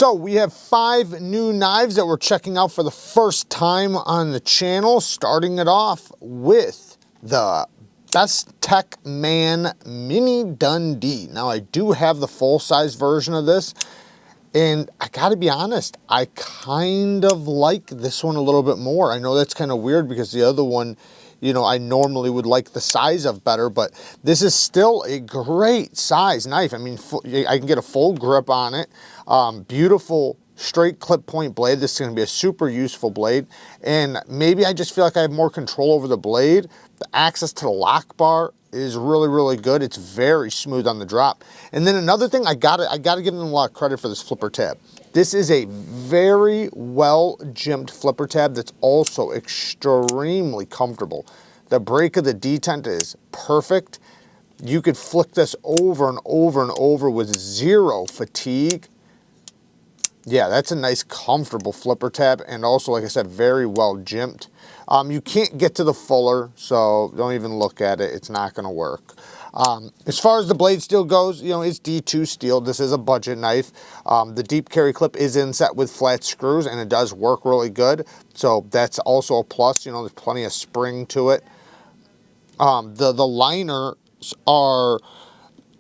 So we have 5 new knives that we're checking out for the first time on the channel, starting it off with the Bestech Man Mini Dundee. Now I do have the full-size version of this, and I gotta be honest, I kind of like this one a little bit more. I know that's kind of weird because the other one, you know, I normally would like the size of better, but this is still a great size knife. I mean, I can get a full grip on it. Beautiful straight clip point blade. This is gonna be a super useful blade. And maybe I just feel like I have more control over the blade. The access to the lock bar is really, really good. It's very smooth on the drop. And then another thing, I gotta give them a lot of credit for this flipper tab. This is a very well jimped flipper tab that's also extremely comfortable. The break of the detent is perfect. You could flick this over and over and over with zero fatigue. Yeah, that's a nice comfortable flipper tab, and also, like I said, very well jimped. You can't get to the fuller, so don't even look at it. It's not gonna work. As far as the blade steel goes, you know, it's D2 steel. This is a budget knife. The deep carry clip is inset with flat screws, and it does work really good. So that's also a plus. You know, there's plenty of spring to it. The liners are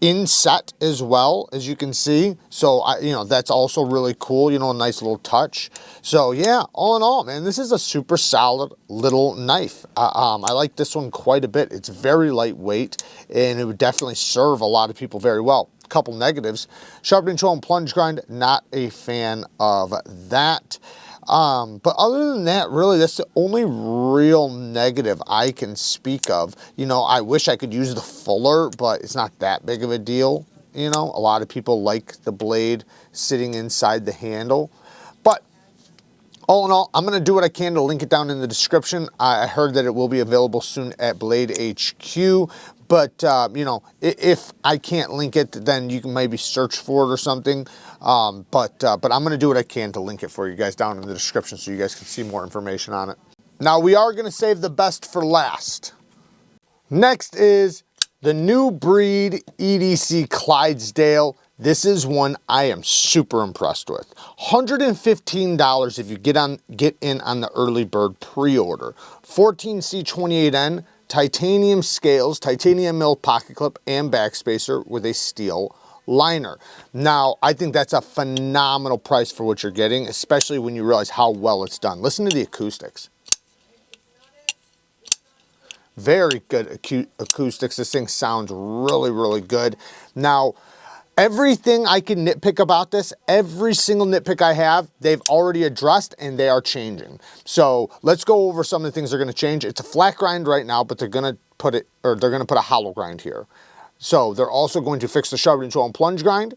inset as well, as you can see. So you know, that's also really cool. You know, a nice little touch. So yeah, all in all, man, this is a super solid little knife. I like this one quite a bit. It's very lightweight, and it would definitely serve a lot of people very well. A couple negatives: sharpening tool and plunge grind. Not a fan of that. But other than that, really, that's the only real negative I can speak of. You know, I wish I could use the fuller, but it's not that big of a deal. You know, a lot of people like the blade sitting inside the handle. But all in all, I'm going to do what I can to link it down in the description. I heard that it will be available soon at Blade HQ. But, you know, if I can't link it, then you can maybe search for it or something. But I'm going to do what I can to link it for you guys down in the description so you guys can see more information on it. Now, we are going to save the best for last. Next is the new Breed EDC Clydesdale. This is one I am super impressed with. $115 if you get in on the early bird pre-order. 14C28N. Titanium scales, titanium mill pocket clip and backspacer with a steel liner. Now, I think that's a phenomenal price for what you're getting, especially when you realize how well it's done. Listen to the acoustics. Very good acoustics. This thing sounds really, really good. Now, everything I can nitpick about this, every single nitpick I have, they've already addressed and they are changing. So let's go over some of the things they're gonna change. It's a flat grind right now, but they're gonna put a hollow grind here. So they're also going to fix the sharpening tool and plunge grind.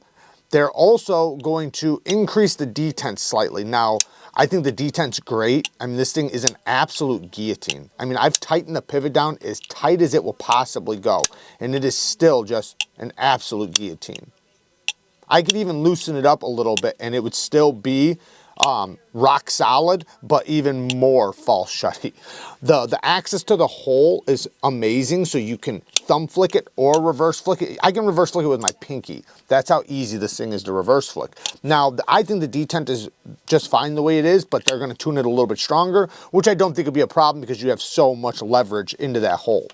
They're also going to increase the detent slightly. Now, I think the detent's great. I mean, this thing is an absolute guillotine. I mean, I've tightened the pivot down as tight as it will possibly go, and it is still just an absolute guillotine. I could even loosen it up a little bit and it would still be rock solid, but even more fall shutty. The access to the hole is amazing, so you can thumb flick it or reverse flick it. I can reverse flick it with my pinky. That's how easy this thing is to reverse flick. Now, I think the detent is just fine the way it is, but they're gonna tune it a little bit stronger, which I don't think would be a problem because you have so much leverage into that hole.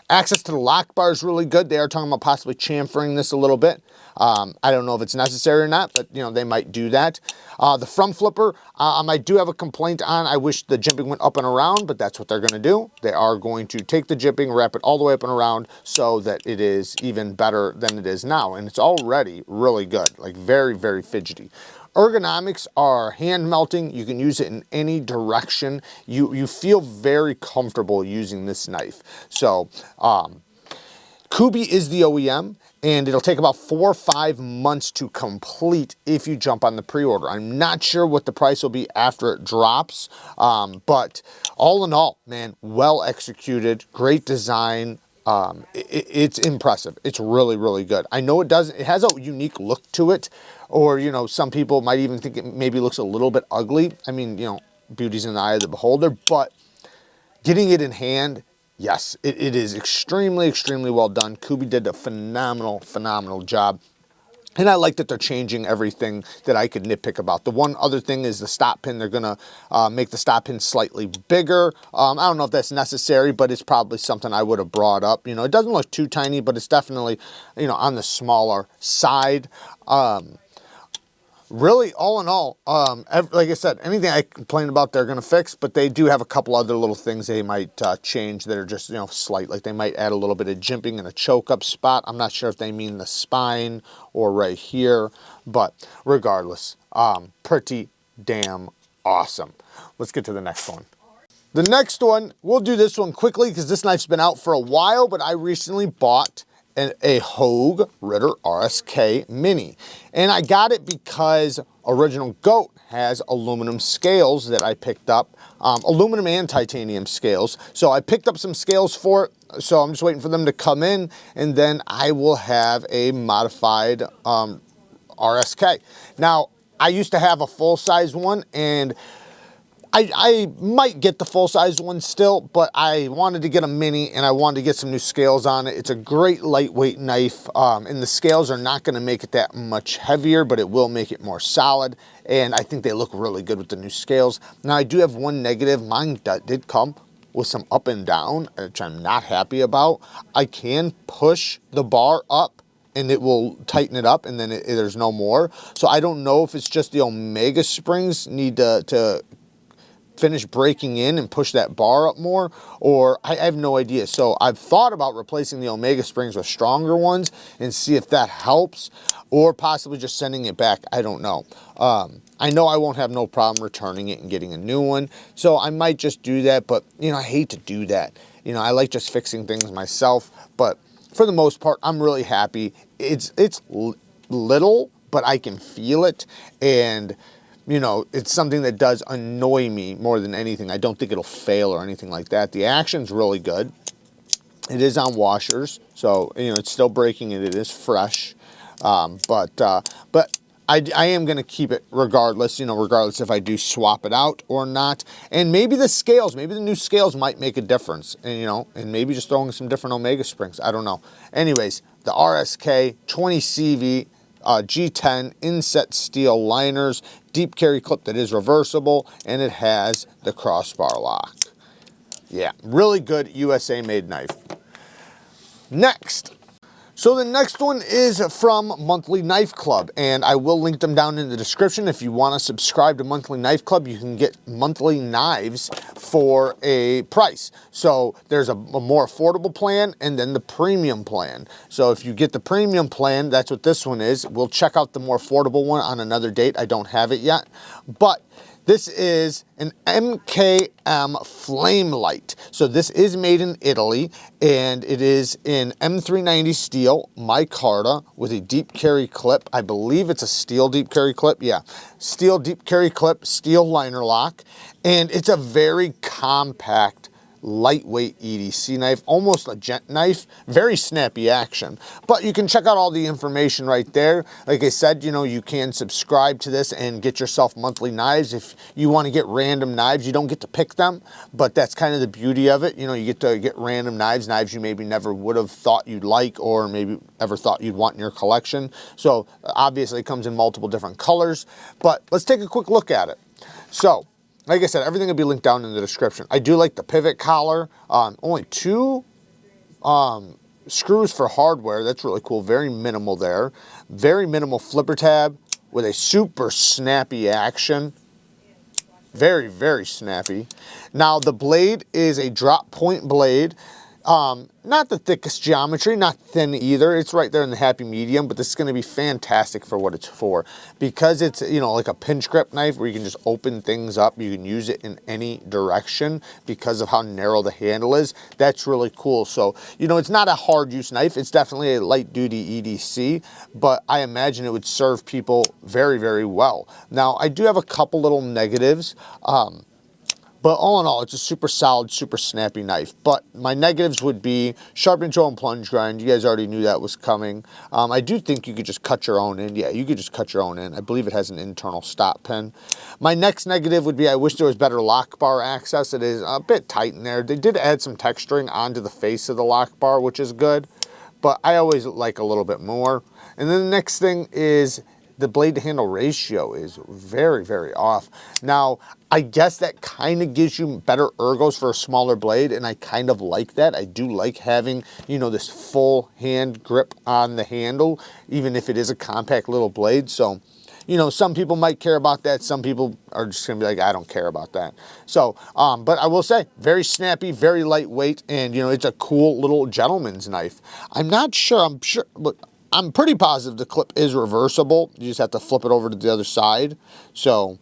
Access to the lock bar is really good. They are talking about possibly chamfering this a little bit. I don't know if it's necessary or not, but you know, they might do that. The front flipper, I do have a complaint on. I wish the jimping went up and around, but that's what they're gonna do. They are going to take the jimping, wrap it all the way up and around so that it is even better than it is now. And it's already really good, like very, very fidgety. Ergonomics are hand melting. You can use it in any direction. You feel very comfortable using this knife. So Kubi is the OEM, and it'll take about 4 or 5 months to complete if you jump on the pre-order. I'm not sure what the price will be after it drops, but all in all, man, well executed, great design. It's impressive. It's really, really good. I know it has a unique look to it, or, you know, some people might even think it maybe looks a little bit ugly. I mean, you know, beauty's in the eye of the beholder, but getting it in hand, yes, it is extremely, extremely well done. Kubi did a phenomenal, phenomenal job. And I like that they're changing everything that I could nitpick about. The one other thing is the stop pin. They're gonna make the stop pin slightly bigger. I don't know if that's necessary, but it's probably something I would have brought up. You know, it doesn't look too tiny, but it's definitely, you know, on the smaller side. Really, all in all, like I said, anything I complain about, they're going to fix, but they do have a couple other little things they might change that are just, you know, slight. Like they might add a little bit of jimping in a choke-up spot. I'm not sure if they mean the spine or right here, but regardless, pretty damn awesome. Let's get to the next one. The next one, we'll do this one quickly because this knife's been out for a while, but I recently bought a Hogue Ritter RSK Mini. And I got it because Original Goat has aluminum scales that I picked up, aluminum and titanium scales. So I picked up some scales for it. So I'm just waiting for them to come in, and then I will have a modified RSK. Now, I used to have a full-size one, and I might get the full-size one still, but I wanted to get a mini and I wanted to get some new scales on it. It's a great lightweight knife, and the scales are not going to make it that much heavier, but it will make it more solid, and I think they look really good with the new scales. Now, I do have one negative. Mine did come with some up and down, which I'm not happy about. I can push the bar up and it will tighten it up, and then there's no more. So I don't know if it's just the Omega springs need to finish breaking in and push that bar up more, or I have no idea. So I've thought about replacing the Omega springs with stronger ones and see if that helps, or possibly just sending it back. I don't know. I know I won't have no problem returning it and getting a new one, so I might just do that, but you know, I hate to do that. You know, I like just fixing things myself, but for the most part, I'm really happy. It's little, but I can feel it, and you know, it's something that does annoy me more than anything. I don't think it'll fail or anything like that. The action's really good. It is on washers, so, you know, it's still breaking and it is fresh. But I am going to keep it regardless, you know, regardless if I do swap it out or not. And maybe the scales, maybe the new scales might make a difference. And, you know, and maybe just throwing some different Omega springs. I don't know. Anyways, the RSK 20 CV G10 inset steel liners, deep carry clip that is reversible, and it has the crossbar lock. Yeah, really good USA made knife. Next. So the next one is from Monthly Knife Club, and I will link them down in the description. If you want to subscribe to Monthly Knife Club, you can get monthly knives for a price. So there's a more affordable plan and then the premium plan. So if you get the premium plan, that's what this one is. We'll check out the more affordable one on another date. I don't have it yet, but this is an MKM Flame Light. So this is made in Italy, and it is in M390 steel, micarta, with a deep carry clip. I believe it's a steel deep carry clip. Yeah, steel deep carry clip, steel liner lock, and it's a very compact, lightweight EDC knife, almost a gent knife, very snappy action. But you can check out all the information right there. Like I said, you know, you can subscribe to this and get yourself monthly knives. If you want to get random knives, you don't get to pick them, but that's kind of the beauty of it. You know, you get to get random knives you maybe never would have thought you'd like, or maybe ever thought you'd want in your collection. So obviously it comes in multiple different colors, but let's take a quick look at it. So, like I said, everything will be linked down in the description. I do like the pivot collar. Only 2 screws for hardware. That's really cool. Very minimal there. Very minimal flipper tab with a super snappy action. Very, very snappy. Now, the blade is a drop point blade. Not the thickest geometry, not thin either. It's right there in the happy medium, but this is going to be fantastic for what it's for. Because it's, you know, like a pinch grip knife where you can just open things up. You can use it in any direction because of how narrow the handle is. That's really cool. So, you know, it's not a hard use knife. It's definitely a light duty EDC, but I imagine it would serve people very, very well. Now, I do have a couple little negatives. But all in all, it's a super solid, super snappy knife. But my negatives would be sharp control and plunge grind. You guys already knew that was coming. I do think you could just cut your own in. Yeah, you could just cut your own in. I believe it has an internal stop pin. My next negative would be I wish there was better lock bar access. It is a bit tight in there. They did add some texturing onto the face of the lock bar, which is good. But I always like a little bit more. And then the next thing is the blade to handle ratio is very, very off. Now, I guess that kind of gives you better ergos for a smaller blade, and I kind of like that. I do like having, you know, this full hand grip on the handle, even if it is a compact little blade. So, you know, some people might care about that. Some people are just gonna be like, I don't care about that. So, but I will say, very snappy, very lightweight, and you know, it's a cool little gentleman's knife. I'm not sure, but I'm pretty positive the clip is reversible. You just have to flip it over to the other side. So,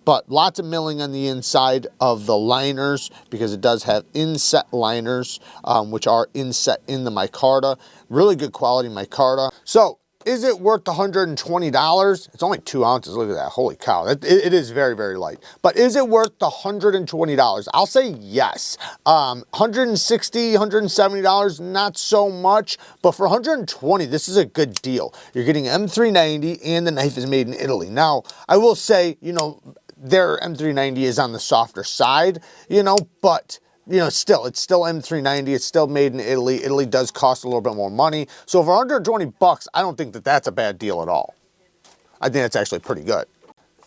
but lots of milling on the inside of the liners because it does have inset liners, which are inset in the micarta. Really good quality micarta. So, is it worth the $120? It's only 2 ounces. Look at that. Holy cow. It is very, very light. But is it worth the $120? I'll say yes. $160, $170, not so much. But for $120, this is a good deal. You're getting M390 and the knife is made in Italy. Now, I will say, you know, their M390 is on the softer side, you know, but you know, still, it's still M390. It's still made in Italy. Italy does cost a little bit more money. So for under 20 bucks, I don't think that that's a bad deal at all. I think that's actually pretty good.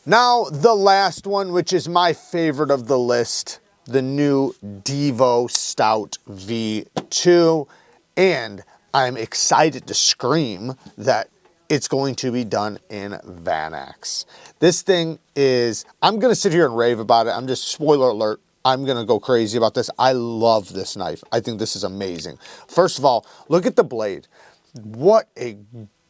Now, the last one, which is my favorite of the list, the new Devo Stout V2. And I'm excited to scream that it's going to be done in Vanax. This thing is, I'm going to sit here and rave about it. I'm just, spoiler alert, I'm gonna go crazy about this. I love this knife. I think this is amazing. First of all, look at the blade. What a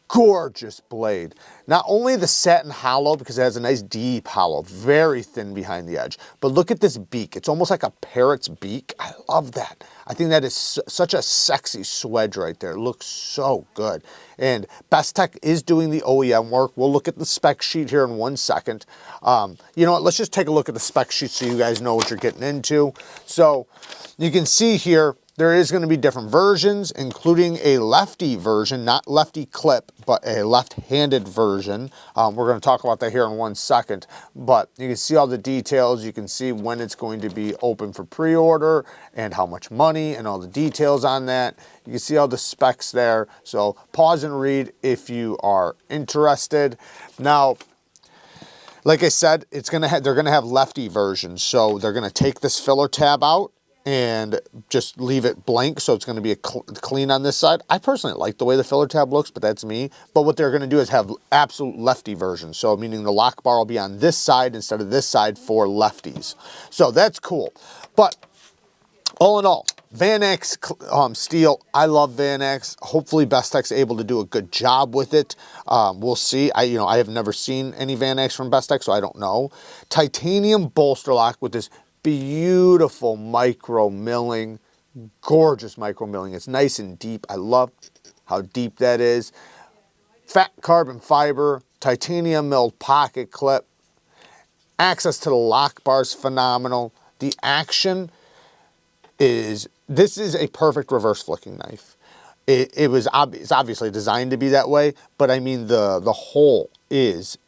gorgeous blade. Not only the satin hollow, because it has a nice deep hollow, very thin behind the edge, but look at this beak. It's almost like a parrot's beak. I love that. I think that is such a sexy swedge right there. It looks so good. And Bestech is doing the OEM work. We'll look at the spec sheet here in 1 second. You know what, let's just take a look at the spec sheet so you guys know what you're getting into. So you can see here, there is going to be different versions, including a lefty version, not lefty clip, but a left-handed version. We're going to talk about that here in 1 second, but you can see all the details. You can see when it's going to be open for pre-order and how much money and all the details on that. You can see all the specs there. So pause and read if you are interested. Now, like I said, they're going to have lefty versions. So they're going to take this filler tab out and just leave it blank, so it's going to be clean on this side. I personally like the way the filler tab looks, but that's me. But what they're going to do is have absolute lefty versions, so meaning the lock bar will be on this side instead of this side for lefties. So that's cool. But all in all, Vanax steel, I love Vanax. Hopefully Bestech's able to do a good job with it. We'll see. I have never seen any Vanax from Bestech, so I don't know. Titanium bolster lock with this beautiful micro milling, gorgeous micro milling. It's nice and deep. I love how deep that is. Fat carbon fiber, titanium milled pocket clip. Access to the lock bar is phenomenal. The action is, this is a perfect reverse flicking knife. It's obviously designed to be that way, but I mean the hole is,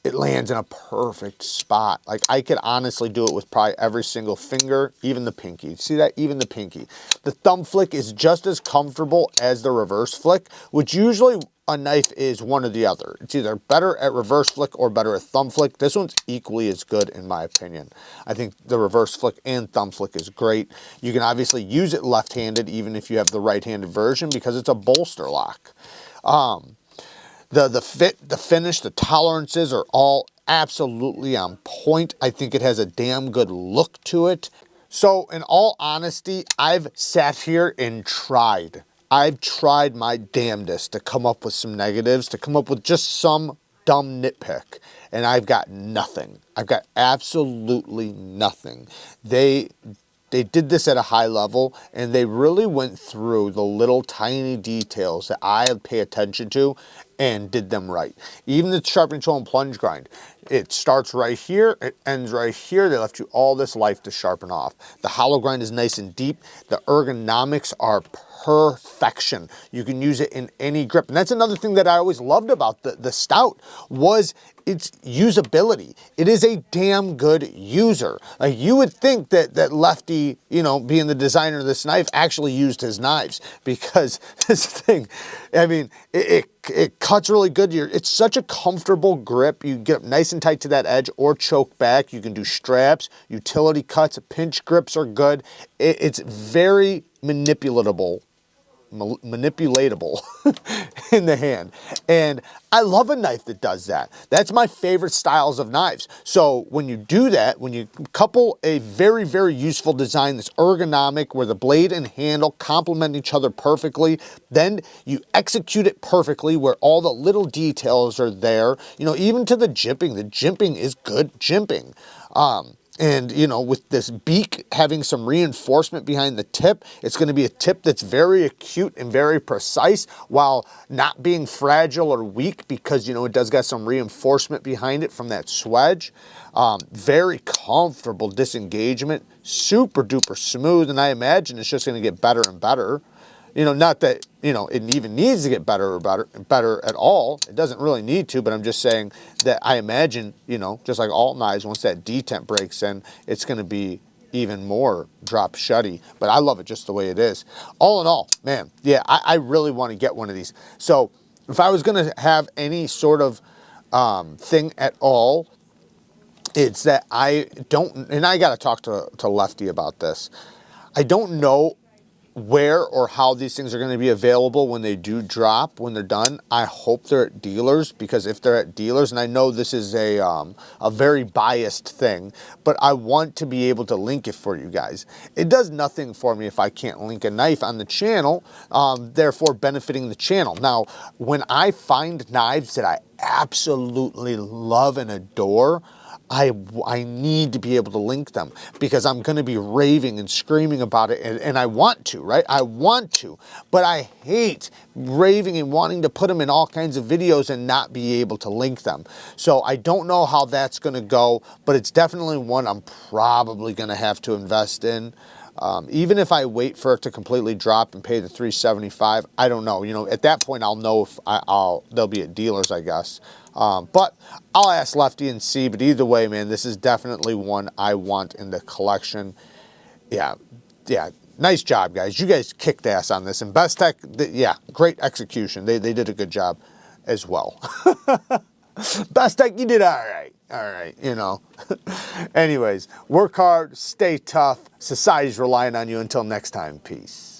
it lands in a perfect spot. Like I could honestly do it with probably every single finger, even the pinky. See that? Even the pinky. The thumb flick is just as comfortable as the reverse flick, which usually a knife is one or the other. It's either better at reverse flick or better at thumb flick. This one's equally as good in my opinion. I think the reverse flick and thumb flick is great. You can obviously use it left-handed even if you have the right-handed version because it's a bolster lock. The fit, the finish, the tolerances are all absolutely on point. I think it has a damn good look to it. So in all honesty, I've sat here and tried. I've tried my damnedest to come up with some negatives, to come up with just some dumb nitpick, and I've got nothing. I've got absolutely nothing. They did this at a high level, and they really went through the little tiny details that I pay attention to and did them right. Even the sharpening tool and plunge grind, it starts right here, it ends right here. They left you all this life to sharpen off. The hollow grind is nice and deep. The ergonomics are perfection. You can use it in any grip. And that's another thing that I always loved about the Stout was its usability. It is a damn good user. Like you would think that Lefty, you know, being the designer of this knife, actually used his knives because this thing, I mean, it it cuts really good. It's such a comfortable grip. You get up nice and tight to that edge or choke back. You can do straps, utility cuts, pinch grips are good. It's very manipulatable in the hand. And I love a knife that does that. That's my favorite styles of knives. So when you do that, when you couple a very, very useful design that's ergonomic, where the blade and handle complement each other perfectly, then you execute it perfectly where all the little details are there. You know, even to the jimping is good jimping. And, you know, with this beak having some reinforcement behind the tip, it's going to be a tip that's very acute and very precise while not being fragile or weak because, you know, it does got some reinforcement behind it from that swedge. Very comfortable disengagement, super duper smooth, and I imagine it's just going to get better and better. You know, not that, you know, it even needs to get better at all. It doesn't really need to, but I'm just saying that I imagine, you know, just like all knives, once that detent breaks in, it's going to be even more drop shutty. But I love it just the way it is. All in all, man, yeah, I really want to get one of these. So if I was going to have any sort of thing at all, it's that I don't, and I got to talk to Lefty about this. I don't know where or how these things are going to be available when they do drop, when they're done. I hope they're at dealers, because if they're at dealers, and I know this is a very biased thing, but I want to be able to link it for you guys. It does nothing for me if I can't link a knife on the channel, therefore benefiting the channel. Now, when I find knives that I absolutely love and adore, I need to be able to link them, because I'm going to be raving and screaming about it, and I want to, right? I want to, but I hate raving and wanting to put them in all kinds of videos and not be able to link them. So I don't know how that's going to go, but it's definitely one I'm probably going to have to invest in. Even if I wait for it to completely drop and pay the $375, I don't know. You know, at that point, I'll know if they'll be at dealers, I guess. But I'll ask Lefty and see. But either way, man, this is definitely one I want in the collection. Yeah, nice job, guys. You guys kicked ass on this. And Bestech, yeah, great execution. They did a good job as well. Bestech, you did all right, you know. Anyways, work hard, stay tough. Society's relying on you. Until next time, peace.